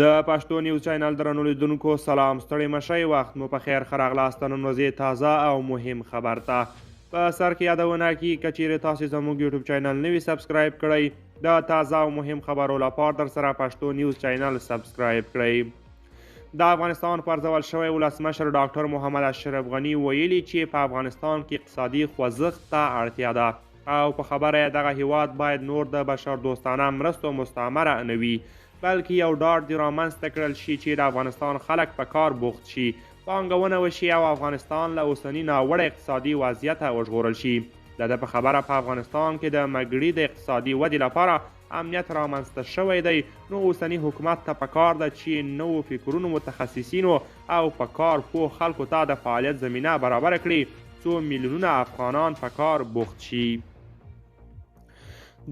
د پښتو نیوز چینل درنو لیدونکو سلام، ستړي مشئ، وخت مو په خیر، ښه راغلاست نن ورځې تازه او مهم خبر ته. په سر کې یادونه کی که چیرې تاسو زموږ یوټیوب چینل نوي سبسکرایب کړئ د تازه او مهم خبرو لپاره در سره پښتو نیوز چینل سبسکرایب کړئ. د افغانستان پرځول شوی ولسمشر ډاکټر محمد اشرف غني ویلي چې په افغانستان کې اقتصادي خوځښت ته اړتیا ده او په خبره دغه هیواد باید نور د بشر دوستانه مرستو مستعمره نه وي، بلکې یو ډاډ دې رامنځته کړل شي چې د افغانستان خلک په کار بوخت شي، پانګونه وشي او افغانستان له اوسني ناوړه اقتصادي وضعیته وژغورل شي. د ده په خبره په افغانستان کې د مګړي د اقتصادي ودې لپاره امنیت رامنځته شوی دی، نو اوسني حکومت ته پکار ده چې نوو فکرونو متخصصینو او په کار پوه خلکو ته د فعالیت زمینه برابره کړي څو میلیونونه افغانان په کار بوخت شي.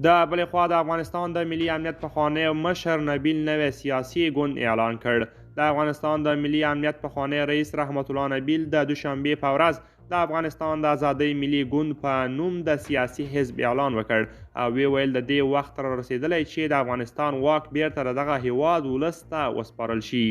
د بلې خوا د افغانستان د ملي امنیت پخوانی مشر نبیل نوی سیاسي ګوند اعلان کړ. د افغانستان د ملي امنیت پخوانی رئیس رحمت الله نبیل د دوشنبې په ورځ د افغانستان د ازادۍ ملي ګوند په نوم د سیاسي حزب اعلان وکړ او ویل د دې وخت را رسیدلی چې د افغانستان واک بیرته د دغه هیواد ولس ته وسپارل شي.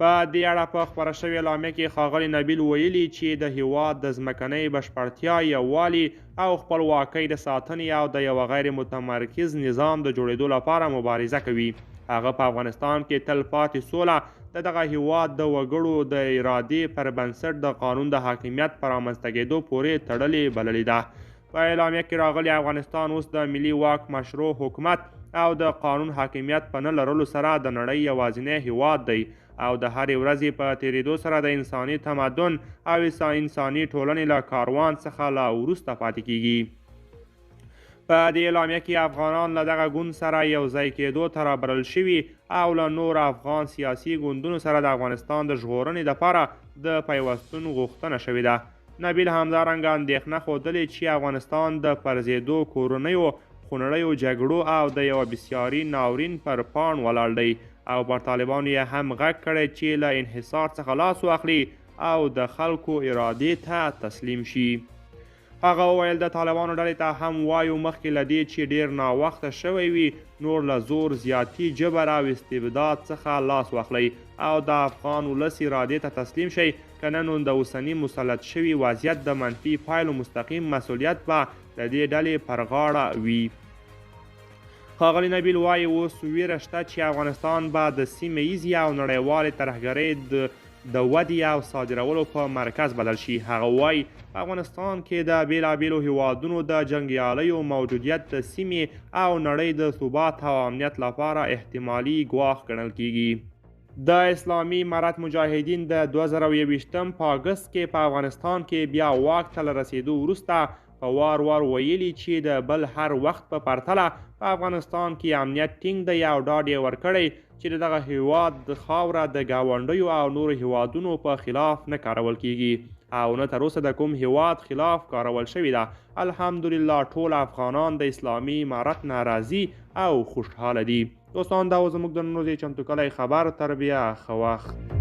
په دې اړه په خپره شوې اعلامیه کې ښاغلي نبیل ویلي چې د هیواد د ځمکنۍ بشپړتیا، یووالي او خپلواکۍ د ساتنې او د یوه غیر متمرکز نظام د جوړېدو لپاره مبارزه کوي. هغه په افغانستان کې تل پاتې سوله د دغه هیواد د وګړو د ارادې پر بنسټ د قانون د حاکمیت په رامنځته کېدو پورې تړلې بللې ده. په اعلامیه کې راغلي افغانستان اوس د ملي واک، مشروع حکومت او د قانون حاکمیت په نه لرلو سره د نړۍ یوازینی هیواد دی او د هرې ورځې په تیریدو سره د انساني تمدن او انساني ټولنې له کاروان څخه لا وروسته پاتې کیږي. په دې اعلامیه کې افغانان له دغه ګوند سره یو ځای کېدو ته رابلل شوي او له نور افغان سیاسي ګوندونو سره د افغانستان د ژغورنې لپاره د پیوستون غوښتنه شوې ده. نبیل همدارنګه اندېښنه ښودلې چې افغانستان د پرځېدو کورنیو خونړیو جګړو او د یوه بسیاري ناورین پر پاڼ ولاړ دی او پر طالبانو یې هم غږ کړی چې له انحصار څخه لاس واخلي او د خلکو ارادې ته تسلیم شي. هغه وویل د طالبانو ډلې ته هم وایو مخکې له دې چې ډیر ناوخته شوی وي نور له زور زیاتي جبر او استبداد څخه لاس واخلئ او د افغان ولس ارادې ته تسلیم شئ، که نه نو د اوسني مسلط شوي وضعیت د منفي پایلو مستقیم مسؤلیت به د دې ډلې پر غاړه وي. ښاغلي نبیل وایي اوس ویره شته چې افغانستان به د سیمه ییزې او نړیوالې ترهګرۍ د ودې او صادرولو په مرکز بدل شي. هغه وایي په افغانستان کې د بیلابیلو هیوادونو د جنګیالیو موجودیت د سیمې او نړۍ د ثبات او امنیت لپاره احتمالي ګواښ ګڼل کیږي. د اسلامي امارت مجاهدین د 2021 په اګست کې په افغانستان کې بیا واک ته له رسېدو وروسته په وار ویلي چې د بل هر وخت په پرتله په افغانستان کې امنیت ټینګ دی او ډاډ یې ورکړی چې دغه هیواد خاوره د ګاونډیو او نورو هیوادونو په خلاف نه کارول کیږي او نه تر اوسه د کوم هیواد خلاف کارول شوې ده. الحمدلله ټول افغانان د اسلامي امارت نه راضي او خوشحاله دي. دوستان دا و زموږ د نن ورځې چمتو کلی خبر. تر بیا ښه وخت.